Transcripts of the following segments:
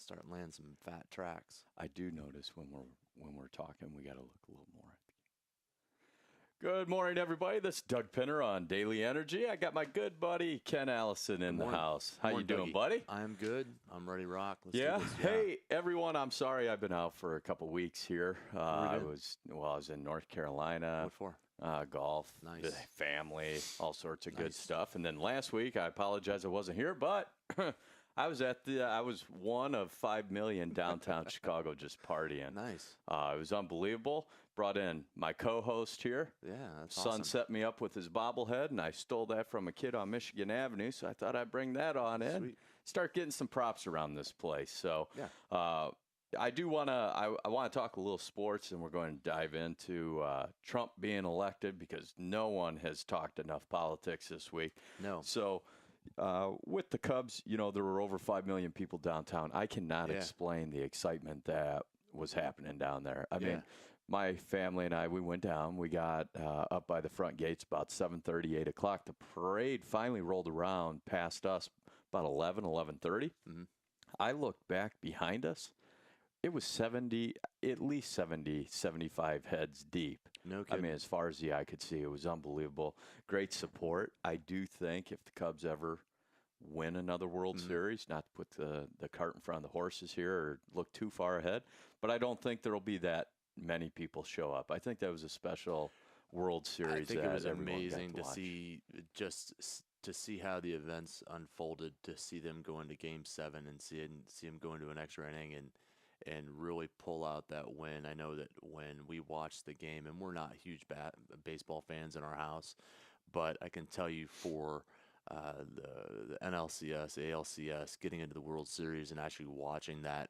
start landing some fat tracks. I do notice when we're talking, we got to look a little more. Good morning, everybody. This is Doug Pinter on Daily Energy. I got my good buddy Ken Allison in the house. How you doing, Dougie. buddy? I am good. I'm ready to rock. Let's Yeah. do this. Hey, everyone. I'm sorry I've been out for a couple weeks here. I doing? was in North Carolina. What for? Golf, Nice. family, all sorts of good Nice. stuff. And then last week, I apologize I wasn't here, but I was one of 5 million downtown Chicago just partying. Nice. It was unbelievable. Brought in my co-host here. Yeah, that's Son awesome. set me up with his bobblehead, and I stole that from a kid on Michigan Avenue, so I thought I'd bring that on in. Sweet. Start getting some props around this place. So Yeah. I do want to I want to talk a little sports, and we're going to dive into Trump being elected because no one has talked enough politics this week. No. So with the Cubs, there were over 5 million people downtown. I cannot explain the excitement that was happening down there. I mean, my family and I, we went down. We got up by the front gates about 7:30, 8 o'clock. The parade finally rolled around past us about 11:30. Mm-hmm. I looked back behind us. It was at least 70, 75 heads deep. No I kidding. mean, as far as the eye could see, it was unbelievable. Great support. I do think if the Cubs ever win another World Series, not to put the cart in front of the horses here or look too far ahead, but I don't think there will be that many people show up. I think that was a special World Series. I think it was everyone got amazing to watch. see to see how the events unfolded, to see them go into Game 7 and see them go into an extra inning and really pull out that win. I know that when we watched the game, and we're not huge baseball fans in our house, but I can tell you for the NLCS, ALCS, getting into the World Series and actually watching that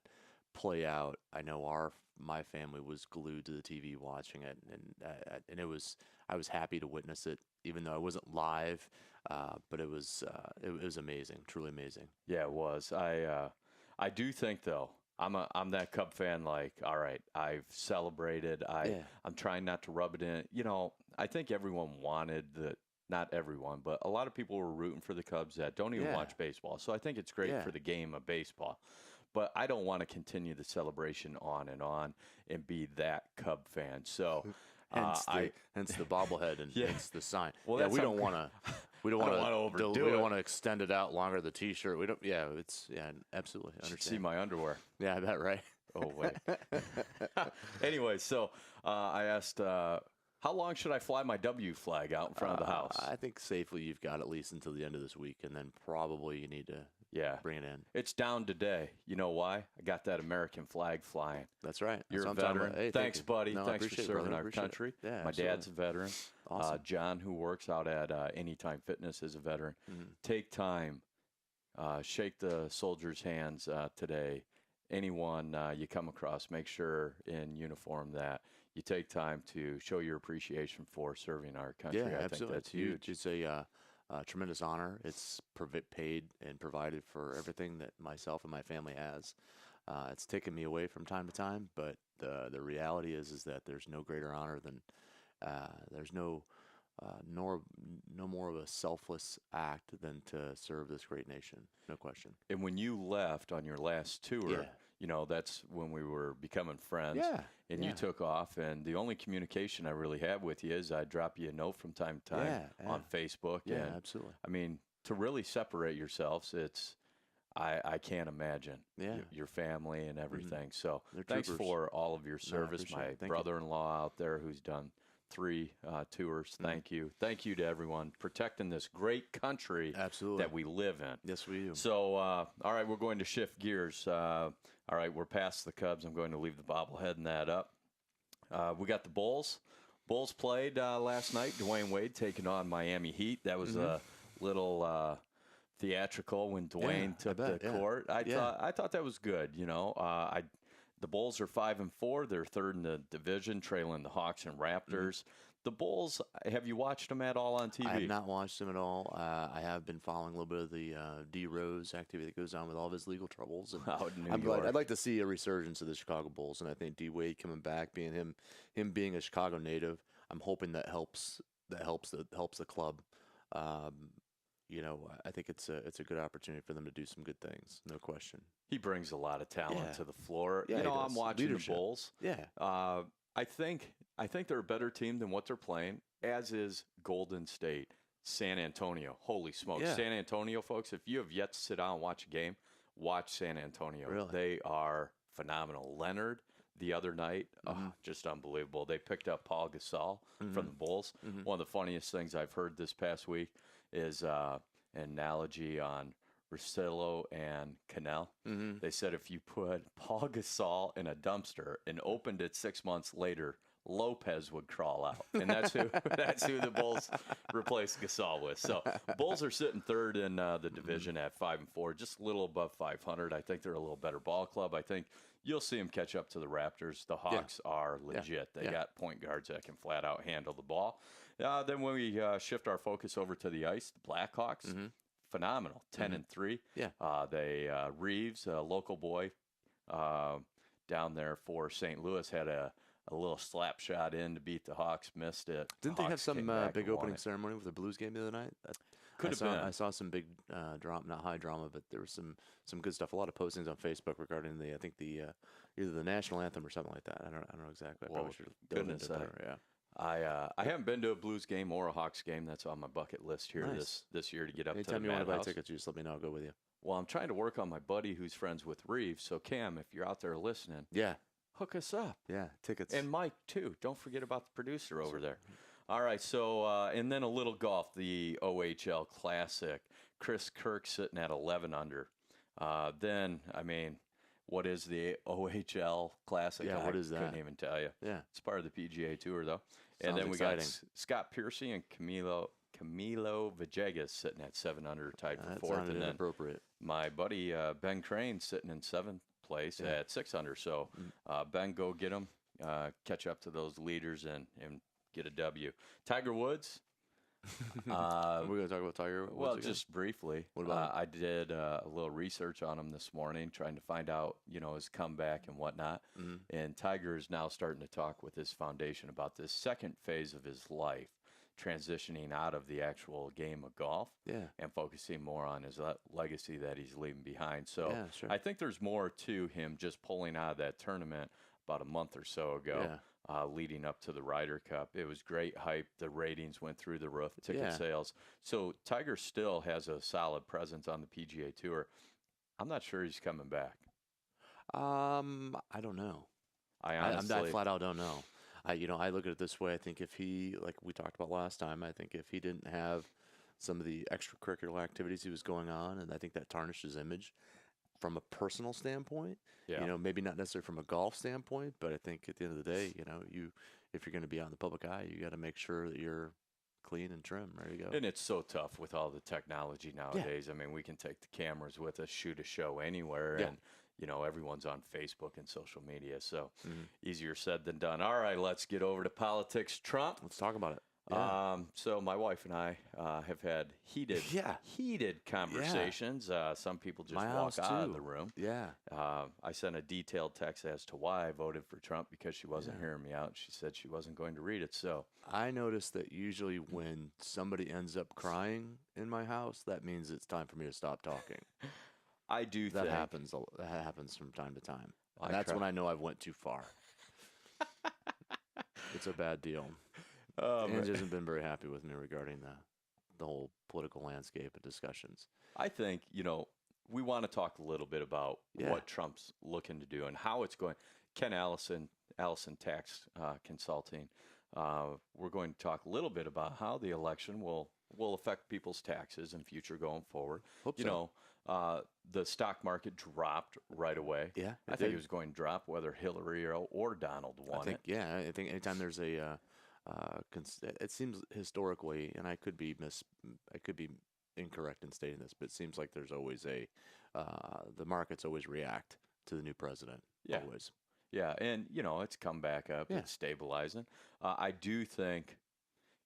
play out, I know my family was glued to the TV watching it, and I was happy to witness it, even though I wasn't live, but it was amazing, truly amazing. Yeah, it was. I do think though. I'm that Cub fan. Like, all right, I've celebrated. I'm trying not to rub it in. I think everyone wanted not everyone, but a lot of people were rooting for the Cubs that don't even watch baseball. So I think it's great for the game of baseball. But I don't want to continue the celebration on and be that Cub fan. So hence the bobblehead and hence the sign. Well, we don't want to. We don't want to overdo it. We don't want to extend it out longer. The T-shirt. We don't. Yeah, absolutely. You should see my underwear. Yeah, I bet, right? Oh wait. Anyway, so I asked, how long should I fly my W flag out in front of the house? I think safely you've got at least until the end of this week, and then probably you need to bring it in. It's down today. You know why? I got that American flag flying. That's right. You're a veteran. Hey, thanks, buddy. No, Thanks for serving our country. Yeah, my dad's a veteran. Awesome. John, who works out at Anytime Fitness, is a veteran. Mm-hmm. Take time. Shake the soldiers' hands today. Anyone you come across, make sure in uniform that you take time to show your appreciation for serving our country. Yeah, I absolutely. think that's huge. It's a tremendous honor. It's paid and provided for everything that myself and my family has. It's taken me away from time to time, but the reality is that there's no greater honor than there's no more of a selfless act than to serve this great nation. No question. And when you left on your last tour, that's when we were becoming friends. Yeah. And you took off, and the only communication I really have with you is I drop you a note from time to time on Facebook. Yeah, and, absolutely. I mean, to really separate yourselves, I can't imagine your family and everything. Mm-hmm. So They're thanks troopers. for all of your service. My brother-in-law out there who's done 3 tours. Thank you. Thank you to everyone protecting this great country that we live in. Yes, we do. So, all right, we're going to shift gears. All right, we're past the Cubs. I'm going to leave the bobblehead and that up. We got the Bulls. Bulls played last night. Dwayne Wade taking on Miami Heat. That was a little theatrical when Dwayne took the court. I thought that was good. The Bulls are 5-4. They're third in the division, trailing the Hawks and Raptors. The Bulls, have you watched them at all on TV? I have not watched them at all. I have been following a little bit of the D. Rose activity that goes on with all of his legal troubles. And out in New York. I'd like to see a resurgence of the Chicago Bulls, and I think D. Wade coming back, being him being a Chicago native, I'm hoping that helps the club. I think it's a good opportunity for them to do some good things, no question. He brings a lot of talent Yeah, to the floor. yeah, he I'm does. watching Leadership. the Bulls. Yeah, I think they're a better team than what they're playing, as is Golden State, San Antonio. Holy smokes. yeah, San Antonio, folks, if you have yet to sit down and watch a game, watch San Antonio. really. They are phenomenal. Leonard the other night, Mm-hmm. just unbelievable. They picked up Paul Gasol Mm-hmm. from the Bulls. Mm-hmm. One of the funniest things I've heard this past week is an analogy on Russillo and Cannell. Mm-hmm. They said if you put Paul Gasol in a dumpster and opened it 6 months later, Lopez would crawl out, and that's who that's who the Bulls replaced Gasol with. So Bulls are sitting third in the division at 5-4, just a little above 500. I think they're a little better ball club. I think you'll see them catch up to the Raptors. The Hawks are legit. They got point guards that can flat out handle the ball. Then when we shift our focus over to the ice, the Blackhawks, Mm-hmm. phenomenal, 10-3. Yeah. They Reeves, a local boy down there for St. Louis, had a little slap shot in to beat the Hawks, missed it. Didn't they have Hawks some came back big and won opening it. ceremony with the Blues game the other night? Could have been. I saw some big drama, not high drama, but there was some good stuff. A lot of postings on Facebook regarding I think the either the national anthem or something like that. I don't know exactly. I Well, probably should have dove goodness, into it better. Yeah. I haven't been to a Blues game or a Hawks game. That's on my bucket list here Nice. this year to get up Anytime to you the want to buy Madhouse. tickets, you just let me know. I'll go with you. Well, I'm trying to work on my buddy who's friends with Reeves. So Cam, if you're out there listening, Yeah. hook us up. Yeah. Tickets. And Mike, too. Don't forget about the producer over there. All right, so, and then a little golf, the OHL Classic. Chris Kirk sitting at 11 under. Then, I mean, what is the OHL Classic? Yeah, what is that? Couldn't even tell you. Yeah. It's part of the PGA Tour, though. And Sounds then we exciting. got Scott Piercy and Camilo Villegas sitting at 7 under, tied for That fourth. sounded And then inappropriate. my buddy Ben Crane sitting in seventh place at 6 under. So Ben, go get him, catch up to those leaders, and get a W. Tiger Woods. We're going to talk about Tiger Woods Well, again? just briefly. What about him? I did a little research on him this morning, trying to find out, his comeback and whatnot. Mhm. And Tiger is now starting to talk with his foundation about this second phase of his life, transitioning out of the actual game of golf Yeah. and focusing more on his legacy that he's leaving behind. So Yeah, sure. I think there's more to him just pulling out of that tournament about a month or so ago. Yeah. Leading up to the Ryder Cup. It was great hype. The ratings went through the roof, ticket Yeah. sales. So Tiger still has a solid presence on the PGA Tour. I'm not sure he's coming back. I don't know. I I honestly, flat out don't know. I look at it this way. I think if he, like we talked about last time, I think if he didn't have some of the extracurricular activities he was going on, and I think that tarnished his image from a personal standpoint. yeah. Maybe not necessarily from a golf standpoint, but I think at the end of the day, if you're going to be out in the public eye, you got to make sure that you're clean and trim, ready to go. And it's so tough with all the technology nowadays. I mean, we can take the cameras with us, shoot a show anywhere, Yeah. and everyone's on Facebook and social media. So Mhm. easier said than done. All right, let's get over to politics. Trump. Let's talk about it. Yeah. So my wife and I have had heated conversations. Some people just My walk house, out of too. the room. Yeah. I sent a detailed text as to why I voted for Trump because she wasn't Yeah. hearing me out. She said she wasn't going to read it. So I noticed that usually when somebody ends up crying in my house, that means it's time for me to stop talking. I do That think happens. That happens from time to time. I And that's try- when I know I've went too far. It's a bad deal. Angie hasn't been very happy with me regarding the whole political landscape and discussions. I think, we want to talk a little bit about Yeah. what Trump's looking to do and how it's going. Ken Allison Tax Consulting, we're going to talk a little bit about how the election will affect people's taxes in future going forward. Hope so. The stock market dropped right away. Yeah, I think it was going to drop whether Hillary or Donald won it. I think anytime there's a, it seems historically, and I could be incorrect in stating this, but it seems like there's always the markets always react to the new president. Yeah. Always. Yeah, and it's come back up. Yeah. It's stabilizing. I do think,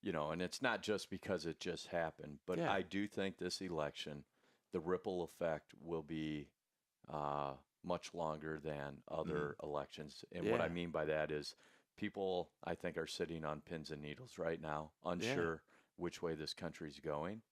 and it's not just because it just happened, but Yeah. I do think this election, the ripple effect will be much longer than other elections. And what I Yeah. mean by that is people, I think, are sitting on pins and needles right now, unsure which way this country's going.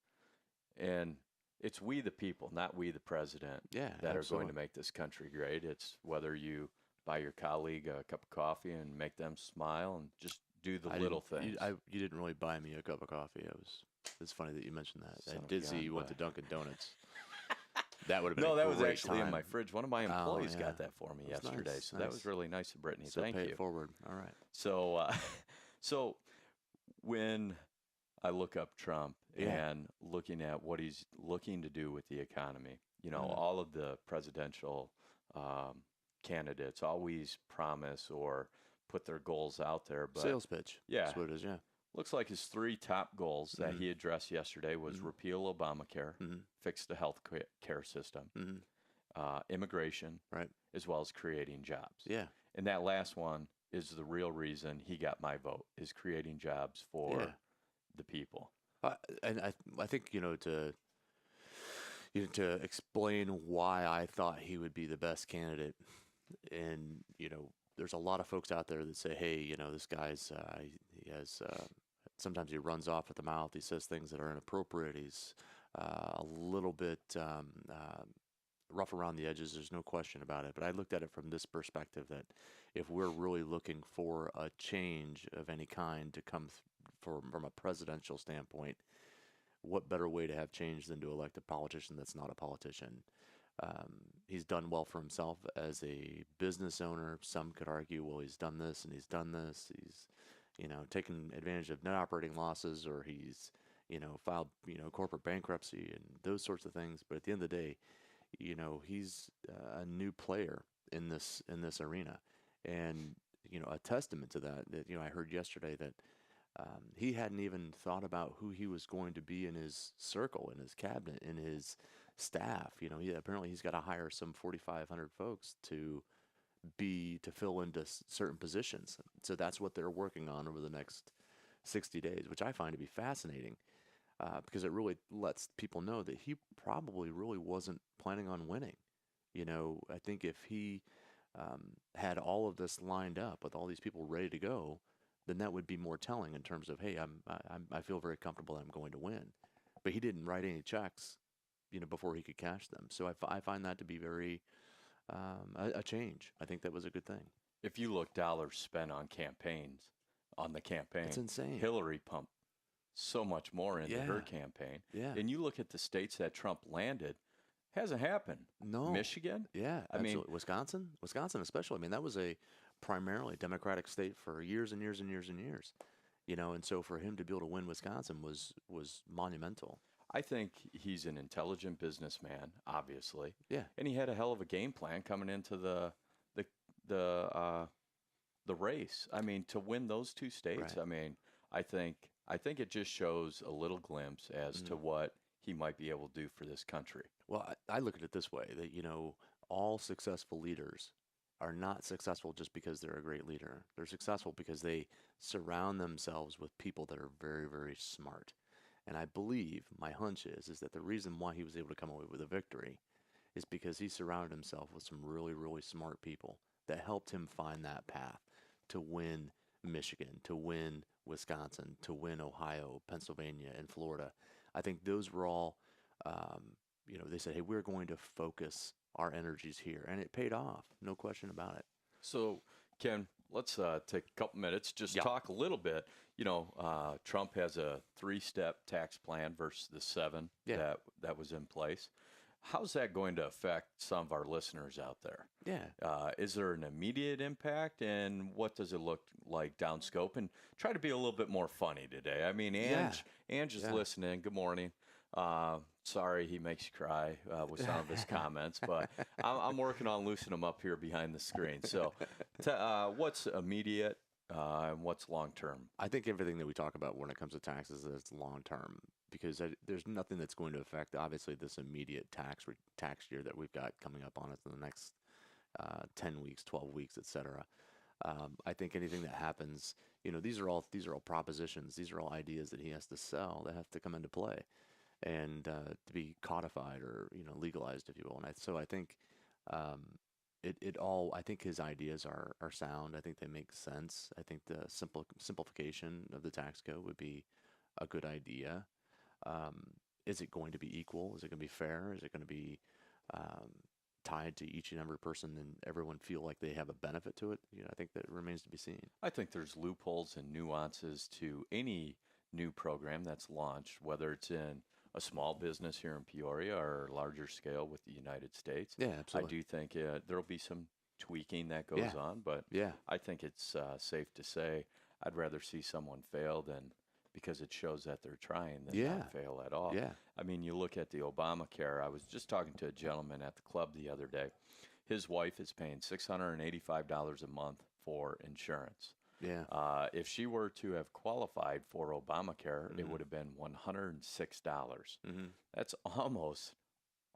And it's we the people, not we the president, Yeah, that are going absolutely. to make this country great. It's whether you buy your colleague a cup of coffee and make them smile and just do the I little didn't. things. You didn't really buy me a cup of coffee. I was. It's funny that you mentioned that. I Son of a did see gun, you went but to Dunkin' Donuts. That would have been no, a that was great actually in time. my fridge. One of my Oh employees yeah, got that for me that was yesterday, nice. so that was Nice. really nice of Brittany. So Thank pay it you. forward. All right. So, so when I look up Trump Yeah. and looking at what he's looking to do with the economy, Mm. all of the presidential um, candidates always promise or put their goals out there, but Sales pitch. yeah, That's what it is. Yeah. looks like his three top goals that Mm. he addressed yesterday was Mm. repeal Obamacare, Mm. fix the health care system, Mm. immigration, Right. as well as creating jobs. Yeah. And that last one is the real reason he got my vote, is creating jobs Yeah. for the people. And I think to explain why I thought he would be the best candidate, and there's a lot of folks out there that say, hey, this guy's he has sometimes he runs off at the mouth. He says things that are inappropriate. He's a little bit rough around the edges. There's no question about it. But I looked at it from this perspective that if we're really looking for a change of any kind to come from a presidential standpoint, what better way to have change than to elect a politician that's not a politician? He's done well for himself as a business owner. Some could argue, well, he's done this and he's done this. He's, taken advantage of net operating losses, or he's, filed, corporate bankruptcy and those sorts of things. But at the end of the day, he's a new player in this arena, and a testament to that I heard yesterday that he hadn't even thought about who he was going to be in his circle, in his cabinet, in his staff. Apparently he's got to hire some 4,500 folks to fill into certain positions. So that's what they're working on over the next 60 days, which I find to be fascinating because it really lets people know that he probably really wasn't planning on winning. I think if he had all of this lined up with all these people ready to go, then that would be more telling in terms of, hey, I feel very comfortable that I'm going to win. But he didn't write any checks, before he could cash them. So I find that to be very a change. I think that was a good thing. If you look dollars spent on the It's campaign, insane. Hillary pumped so much more into her Yeah, campaign. yeah. And you look at the states that Trump landed, hasn't happened. No. Michigan, Yeah, I mean, absolutely. Wisconsin especially. I mean, that was a primarily Democratic state for years and years and years and years. And so for him to be able to win Wisconsin was monumental. I think he's an intelligent businessman, obviously, Yeah, and he had a hell of a game plan coming into the the uh, the race. I mean, to win those two states, right. I mean, I think I think it just shows a little glimpse as Mhm. to what he might be able to do for this country. Well, I look at it this way that, all successful leaders are not successful just because they're a great leader. They're successful because they surround themselves with people that are very, very smart. And I believe my hunch is that the reason why he was able to come away with a victory is because he surrounded himself with some really, really smart people that helped him find that path to win Michigan, to win Wisconsin, to win Ohio, Pennsylvania, and Florida. I think those were all, they said, hey, we're going to focus our energies here. And it paid off, no question about it. So, Ken, let's take a couple minutes, just Yeah. talk a little bit. Trump has a three-step tax plan versus the seven Yeah. that was in place. How's that going to affect some of our listeners out there? Yeah. Is there an immediate impact, and what does it look like down scope? And try to be a little bit more funny today. I mean, Yeah. Ange is Yeah. listening. Good morning. Sorry he makes you cry with some of his comments, but I'm working on loosening him up here behind the screen. So, what's immediate and what's long term? I think everything that we talk about when it comes to taxes is long term because there's nothing that's going to affect obviously this immediate tax year that we've got coming up on us in the next 10 weeks, 12 weeks, etc. I think anything that happens, these are all propositions, these are all ideas that he has to sell that have to come into play and to be codified or legalized, if you will. So I think um, it all. I think his ideas are sound. I think they make sense. I think the simplification of the tax code would be a good idea. Um, is it going to be equal? Is it going to be fair? Is it going to be um, tied to each and every person and everyone feel like they have a benefit to it? I think that remains to be seen. I think there's loopholes and nuances to any new program that's launched, whether it's in a small business here in Peoria or larger scale with the United States. Yeah, I absolutely. do think there'll be some tweaking that Yeah, goes on, but yeah, I think it's safe to say I'd rather see someone fail than because it shows that they're trying than yeah, not fail at all. yeah. I mean, you look at the Obamacare. I was just talking to a gentleman at the club the other day. His wife is paying $685 a month for insurance. Yeah. If she were to have qualified for Obamacare, it Hmm. would have been $106. Hmm. That's almost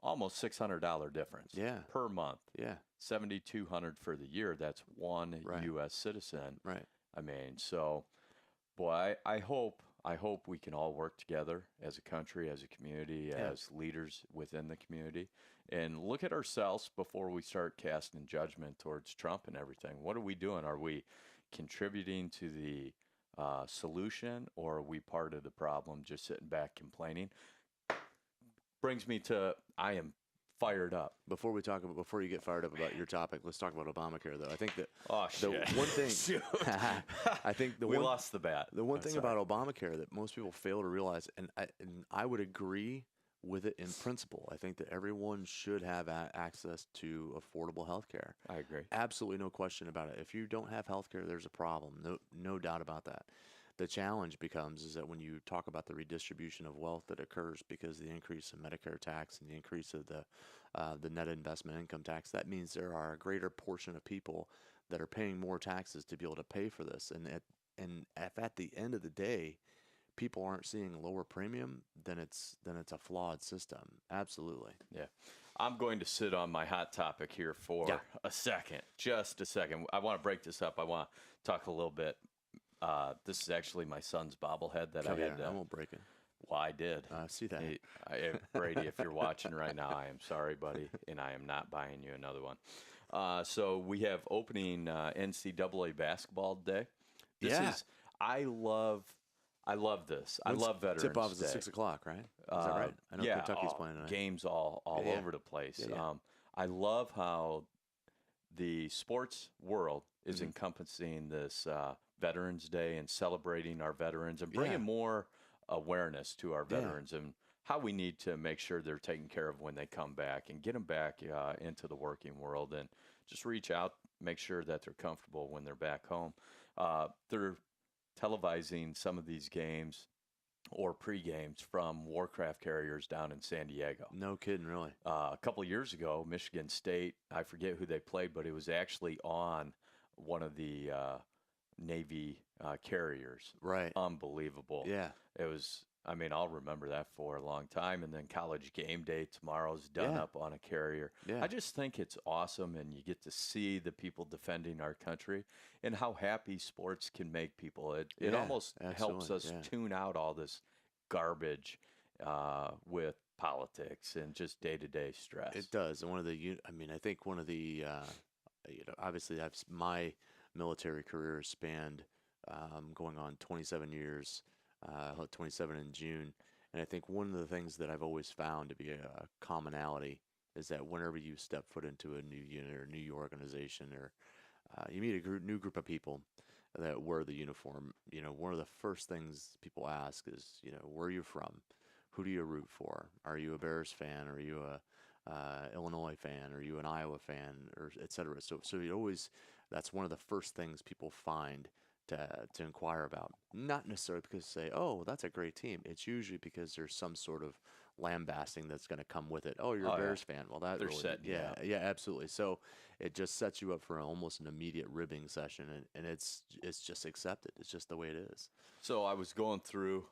$600 difference Yeah. per month. Yeah. 7,200 for the year. That's one Right. U.S. citizen. Right. I mean, so boy, I hope we can all work together as a country, as a community, Yeah. as leaders within the community, and look at ourselves before we start casting judgment towards Trump and everything. What are we doing? Are we contributing to the solution, or are we part of the problem, just sitting back complaining? Brings me to I am fired up. Before you get fired up about your topic, let's talk about Obamacare, though. I think that Oh the shit! one thing, Shoot. I think we lost the bat. the one I'm thing sorry. about Obamacare that most people fail to realize, and I would agree with it in principle. I think that everyone should have access to affordable health care. I agree. Absolutely no question about it. If you don't have health care, there's a problem. No doubt about that. The challenge becomes is that when you talk about the redistribution of wealth that occurs because of the increase in Medicare tax and the increase of the net investment income tax, that means there are a greater portion of people that are paying more taxes to be able to pay for this. And if at the end of the day, people aren't seeing lower premium, then it's a flawed system. Absolutely. Yeah. I'm going to sit on my hot topic here for Yeah. a second, just a second. I want to break this up. I want to talk a little bit. This is actually my son's bobblehead that I Come had here. I won't break it. well, I did. See that. Brady, if you're watching right now, I am sorry, buddy, and I am not buying you another one. So we have opening NCAA basketball day. This Yeah. is I love this. I love Veterans Tip off is Day. at 6 o'clock, right? Is that right? I know Yeah, Kentucky's playing tonight. games all Yeah, yeah. over the place. Yeah, yeah. I love how the sports world is Mhm. encompassing this Veterans Day and celebrating our veterans and bringing Yeah. more awareness to our Yeah. veterans and how we need to make sure they're taken care of when they come back and get them back into the working world and just reach out, make sure that they're comfortable when they're back home. They're televising some of these games or pre-games from Warcraft carriers down in San Diego. No kidding, really. A couple of years ago, Michigan State, I forget who they played, but it was actually on one of the Navy carriers. Right. Unbelievable. Yeah. It was, I mean, I'll remember that for a long time. And then College Game Day tomorrow's done Yeah. up on a carrier. Yeah. I just think it's awesome, and you get to see the people defending our country and how happy sports can make people. It Yeah, almost helps absolutely, us yeah. tune out all this garbage with politics and just day-to-day stress. It does. And I think one of the, obviously my military career spanned going on 27 years, 27 in June. And I think one of the things that I've always found to be a commonality is that whenever you step foot into a new unit or a new organization or you meet a new group of people that wear the uniform, one of the first things people ask is, where are you from? Who do you root for? Are you a Bears fan? Are you a Illinois fan? Are you an Iowa fan? Or et cetera. So you always, that's one of the first things people find to inquire about. Not necessarily because say, oh, that's a great team. It's usually because there's some sort of lambasting that's going to come with it. Oh, you're Oh, a yeah. Bears fan. Well, that They're really, setting you yeah, up. yeah, absolutely. So it just sets you up for almost an immediate ribbing session, and it's just accepted. It's just the way it is. So I was going through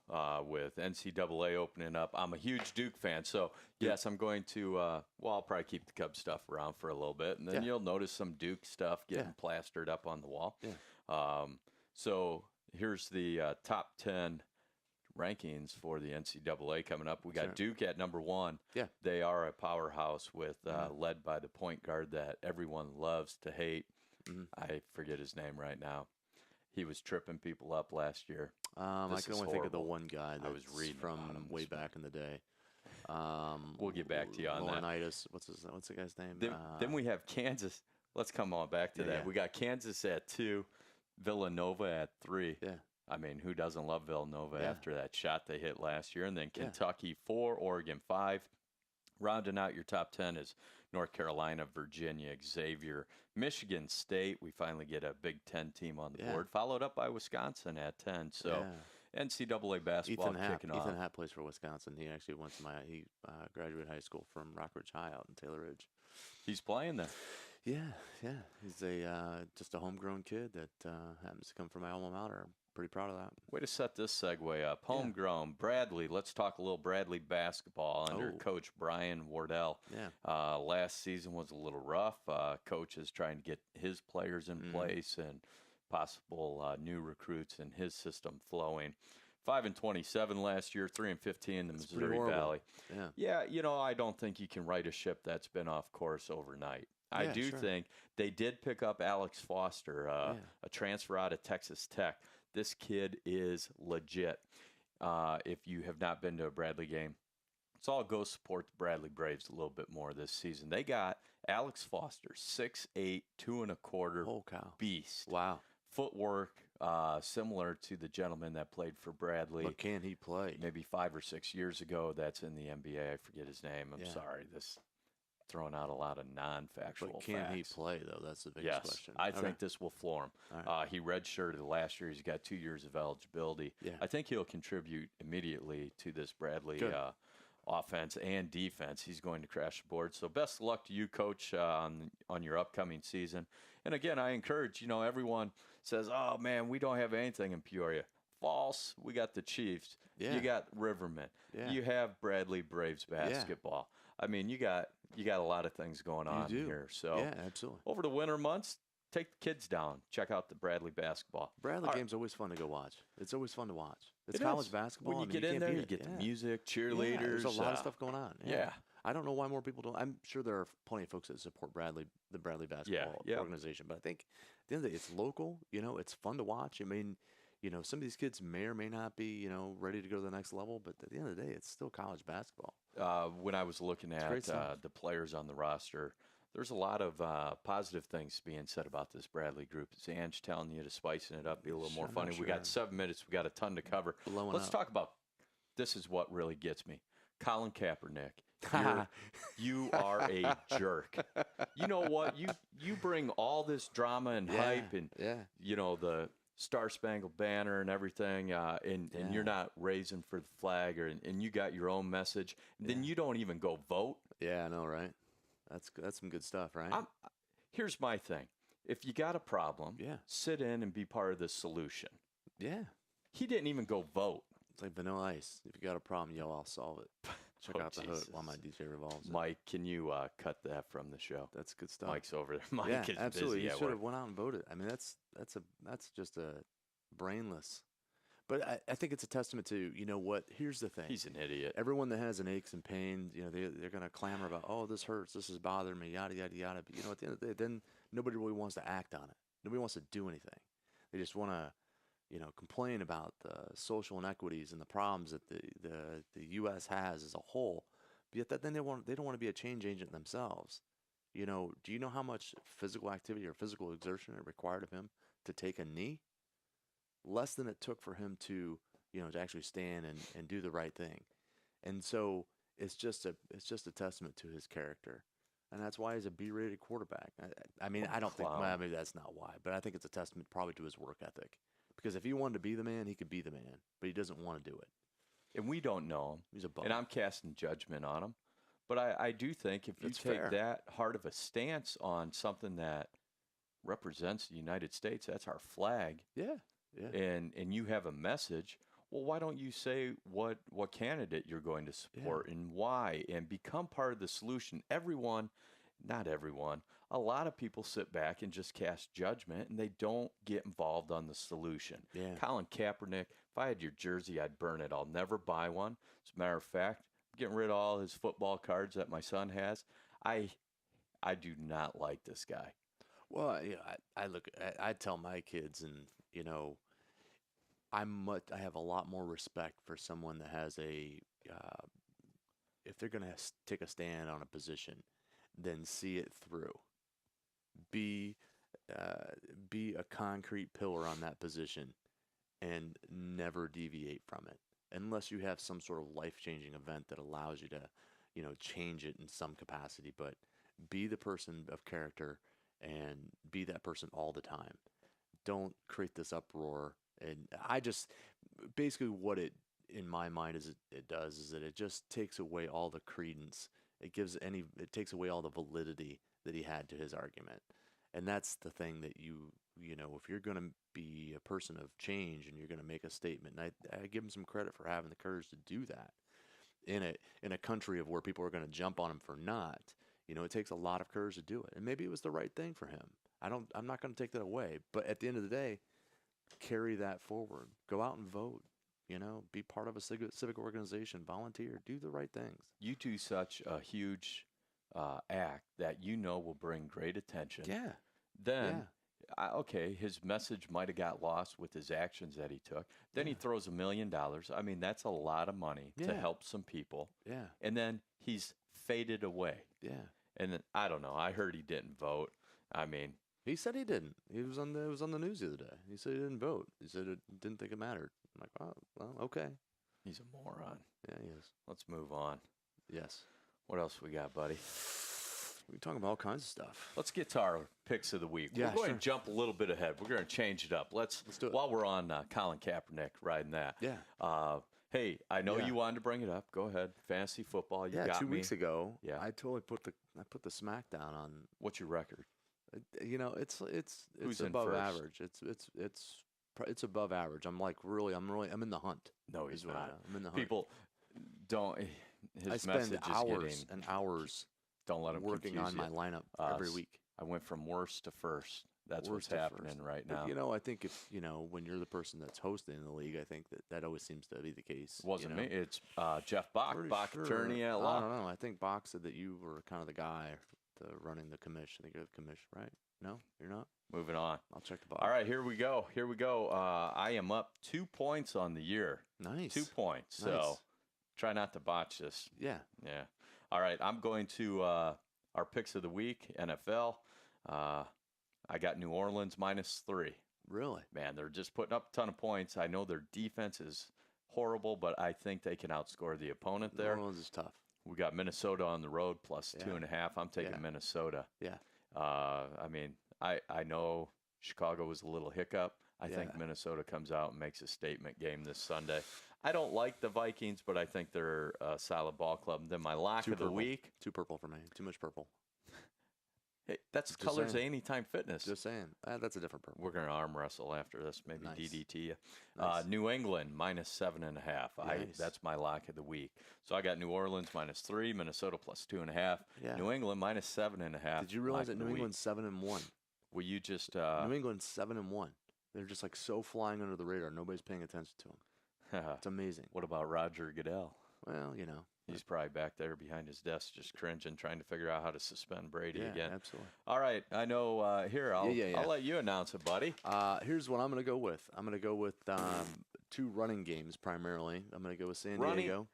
with NCAA opening up. I'm a huge Duke fan, so yes, I'm going to. I'll probably keep the Cubs stuff around for a little bit, and then Yeah. you'll notice some Duke stuff getting Yeah. plastered up on the wall. Yeah. So here's the top 10 rankings for the NCAA coming up. We got Sure. Duke at number 1. Yeah. They are a powerhouse with Mhm. led by the point guard that everyone loves to hate. Mhm. I forget his name right now. He was tripping people up last year. I This can is only think of the horrible. one guy I was that's reading about him from this way morning. back in the day. We'll get back to you on that. Laurinaitis. What's the guy's name? Then we have Kansas. Let's come on back to that. yeah. We got Kansas at 2, Villanova at 3. Yeah. I mean, who doesn't love Villanova Yeah. after that shot they hit last year? And then Yeah. Kentucky 4, Oregon 5. Rounding out your top 10 is North Carolina, Virginia, Xavier, Michigan State. We finally get a Big Ten team on the Yeah. board, followed up by Wisconsin at 10. So NCAA basketball kicking off. Ethan Happ plays for Wisconsin. He actually went to he graduated high school from Rockridge High out in Taylor Ridge. He's playing there. Yeah. He's just a homegrown kid that happens to come from my alma mater. I'm pretty proud of that. Way to set this segue up. Homegrown. Bradley. Let's talk a little Bradley basketball under Coach Brian Wardell. Yeah. Last season was a little rough. Coach is trying to get his players in place and possible new recruits in his system flowing. 5-27 last year, 3-15 in the Missouri Valley. Yeah. Yeah, I don't think you can right a ship that's been off course overnight. I do think they did pick up Alex Foster, a transfer out of Texas Tech. This kid is legit. If you have not been to a Bradley game, let's all go support the Bradley Braves a little bit more this season. They got Alex Foster, 6'8", 2.25, Oh, cow. beast. Wow. Footwork similar to the gentleman that played for Bradley. But can he play? Maybe 5 or 6 years ago. That's in the NBA. I forget his name. I'm Yeah. sorry. This throwing out a lot of non-factual But can he facts. play, though? That's the biggest Yes, question. I think this will floor him. All right. He redshirted last year. He's got 2 years of eligibility. Yeah. I think he'll contribute immediately to this Bradley Good. offense and defense. He's going to crash the board. So best of luck to you, Coach, on your upcoming season. And again, I encourage, everyone says, oh, man, we don't have anything in Peoria. False. We got the Chiefs. Yeah. You got Riverman. Yeah. You have Bradley Braves basketball. I mean, you got a lot of things going on here. So yeah, absolutely. over the winter months, take the kids down. Check out the Bradley basketball. Bradley game's always fun to go watch. It's always fun to watch. It's It college is. basketball. When you I mean, get in can't there, beat you it. get the Yeah. music, Yeah, cheerleaders. there's a lot of stuff going on. Yeah. I don't know why more people don't. I'm sure there are plenty of folks that support the Bradley basketball organization. But I think at the end of the day, it's local. It's fun to watch. I mean, some of these kids may or may not be, ready to go to the next level. But at the end of the day, it's still college basketball. When I was looking at the players on the roster, there's a lot of positive things being said about this Bradley group. Is Ange telling you to spicing it up, be a little more funny? Sure. We got 7 minutes. We got a ton to cover. Let's talk about this is what really gets me. Colin Kaepernick. You are a jerk. You know what? You bring all this drama and hype and the Star Spangled Banner and everything, and you're not raising for the flag, and you got your own message. And then you don't even go vote. Yeah, I know, right? That's some good stuff, right? Here's my thing: if you got a problem, sit in and be part of the solution. Yeah. He didn't even go vote. It's like Vanilla Ice. If you got a problem, yo, I'll solve it. Check out the hood while my DJ revolves. Mike, can you cut that from the show? That's good stuff. Mike's over there. Mike is absolutely. busy. He should have went out and voted. I mean, that's just a brainless. But I think it's a testament to what. Here's the thing. He's an idiot. Everyone that has an aches and pains, they're going to clamor about, oh, this hurts, this is bothering me, yada yada yada. But at the end of the day, then nobody really wants to act on it. Nobody wants to do anything. They just want to. Complain about the social inequities and the problems that the U.S. has as a whole, but yet then they don't want to be a change agent themselves. Do you know how much physical activity or physical exertion it required of him to take a knee? Less than it took for him to to actually stand and do the right thing, and so it's just a testament to his character, and that's why he's a B-rated quarterback. I mean, I don't think maybe that's not why, but I think it's a testament probably to his work ethic. Because if he wanted to be the man, he could be the man, but he doesn't want to do it. And we don't know him. He's a bum. And I'm casting judgment on him. But I do think if you That's take fair. that hard of a stance on something that represents the United States, that's our flag, Yeah. and you have a message, well, why don't you say what candidate you're going to support and why, and become part of the solution? Not everyone, a lot of people sit back and just cast judgment, and they don't get involved on the solution. Yeah. Colin Kaepernick, if I had your jersey, I'd burn it. I'll never buy one. As a matter of fact, I'm getting rid of all his football cards that my son has. I do not like this guy. Well, I tell my kids, and I have a lot more respect for someone that has a if they're going to take a stand on a position, then see it through. Be be a concrete pillar on that position and never deviate from it, unless you have some sort of life-changing event that allows you to, change it in some capacity. But be the person of character and be that person all the time. Don't create this uproar. And I just basically what it in my mind is it does is that it just takes away all the credence. It takes away all the validity that he had to his argument. And that's the thing that if you're going to be a person of change and you're going to make a statement, and I give him some credit for having the courage to do that in a country of where people are going to jump on him for not. It takes a lot of courage to do it. And maybe it was the right thing for him. I'm not going to take that away. But at the end of the day, carry that forward. Go out and vote. Be part of a civic organization. Volunteer. Do the right things. You do such a huge act that will bring great attention. Yeah. Then, okay, his message might have got lost with his actions that he took. Then he throws $1 million. I mean, that's a lot of money to help some people. Yeah. And then he's faded away. Yeah. And then, I don't know. I heard he didn't vote. I mean, he said he didn't. It was on the news the other day. He said he didn't vote. He said it didn't think it mattered. I'm like, oh, well, okay. He's a moron. Yeah, he is. Let's move on. Yes. What else we got, buddy? We can talk about all kinds of stuff. Let's get to our picks of the week. Yeah, we're going to jump a little bit ahead. We're going to change it up. Let's do it. While we're on Colin Kaepernick riding that. Yeah. Hey, I know you wanted to bring it up. Go ahead. Fantasy football. You got me. 2 weeks ago. Yeah. I totally put the smackdown on. What's your record? It's Who's in above first? average. It's above average. I'm in the hunt. No, he's not. I'm in the hunt. People don't. His I spend message hours is getting. and hours Don't let him working on my lineup every week. I went from worst to first. That's Worst what's to happening first. right But, now. I think if when you're the person that's hosting the league, I think that always seems to be the case. Wasn't me. It's Jeff Bach, Pretty Bach sure. attorney at I law. don't know. I think Bach said that you were kind of the guy running the commission. I think you're the commission, right? No, you're not? Moving on. I'll check the box. All right, here we go. I am up 2 points on the year. Nice. 2 points. Nice. So try not to botch this. Yeah. Yeah. All right, I'm going to our picks of the week, NFL. I got New Orleans -3. Really? Man, they're just putting up a ton of points. I know their defense is horrible, but I think they can outscore the opponent there. New Orleans is tough. We got Minnesota on the road +2.5. I'm taking Minnesota. Yeah. I mean, I know Chicago was a little hiccup. I think Yeah. Minnesota comes out and makes a statement game this Sunday. I don't like the Vikings, but I think they're a solid ball club. Then my lock Too of the purple. week. Too purple for me. Too much purple. Hey, that's Just colors of saying. Anytime Fitness. Just saying. That's a different purple. We're going to arm wrestle after this, maybe Nice. DDT you. Nice. New England -7.5. Nice. That's my lock of the week. So I got New Orleans -3, Minnesota +2.5, Yeah. New England -7.5. Did you realize lock that of the New week. England's 7-1? Will you just New England's 7-1. They're just like so flying under the radar. Nobody's paying attention to them. It's amazing. What about Roger Goodell? Well, He's probably back there behind his desk just cringing, trying to figure out how to suspend Brady yeah, again. absolutely. All right, I know. Here, I'll Yeah. let you announce it, buddy. Here's what I'm going to go with. I'm going to go with 2 running games primarily. I'm going to go with San Running? Diego.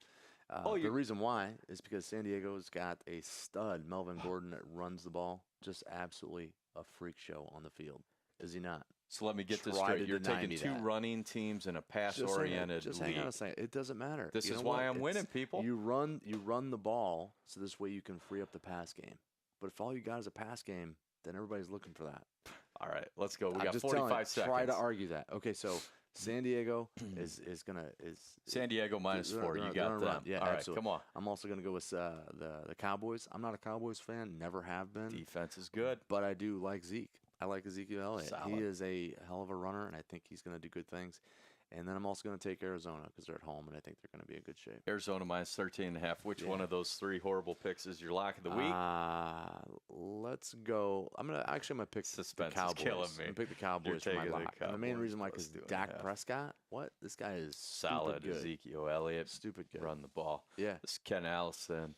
The reason why is because San Diego's got a stud, Melvin Gordon, that runs the ball. Just absolutely a freak show on the field. Is he not? So let me get this Try straight. to You're deny taking me 2 that. running teams in a pass-oriented Just league. hang on a second. It doesn't matter. This You is know why what? I'm winning, people. You run the ball, so this way you can free up the pass game. But if all you got is a pass game, then everybody's looking for that. All right, let's go. We I'm got just 45 telling you, seconds. Try to argue that. Okay, so San Diego is San Diego -4. You got them. Yeah, All right, absolutely. come on. I'm also going to go with the Cowboys. I'm not a Cowboys fan, never have been. Defense is good. But I do like Zeke. I like Ezekiel Elliott. Solid. He is a hell of a runner, and I think he's going to do good things. And then I'm also going to take Arizona because they're at home, and I think they're going to be in good shape. Arizona -13.5. Which one of those 3 horrible picks is your lock of the week? Let's go. I'm going to pick Suspense the Cowboys. is killing me. I'm going to pick the Cowboys for You're my taking the lock. And the main Cowboys reason why, plus because 2.5. Dak Prescott, this guy is Solid stupid good. Ezekiel Elliott. Stupid good. Run the ball. Yeah. This is Ken Allison.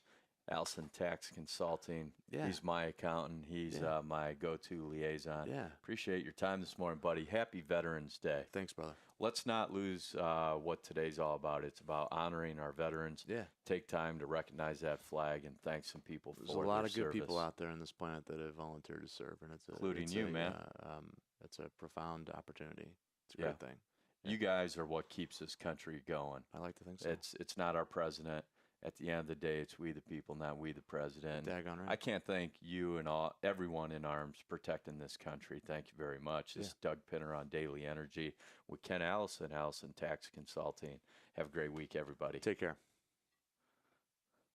Allison Tax Consulting. Yeah. He's my accountant. He's Yeah. my go-to liaison. Yeah. Appreciate your time this morning, buddy. Happy Veterans Day. Thanks, brother. Let's not lose what today's all about. It's about honoring our veterans. Yeah. Take time to recognize that flag and thank some people There's for a lot their of good service. people out there on this planet that have volunteered to serve, and Including you, man. It's a profound opportunity. It's a Yeah. great thing. Yeah. You guys are what keeps this country going. I like to think so. It's not our president. At the end of the day, it's we the people, not we the president. Daggone right. I can't thank you and everyone in arms protecting this country. Thank you very much. This is Doug Pinter on Daily Energy with Ken Allison, Allison Tax Consulting. Have a great week, everybody. Take care.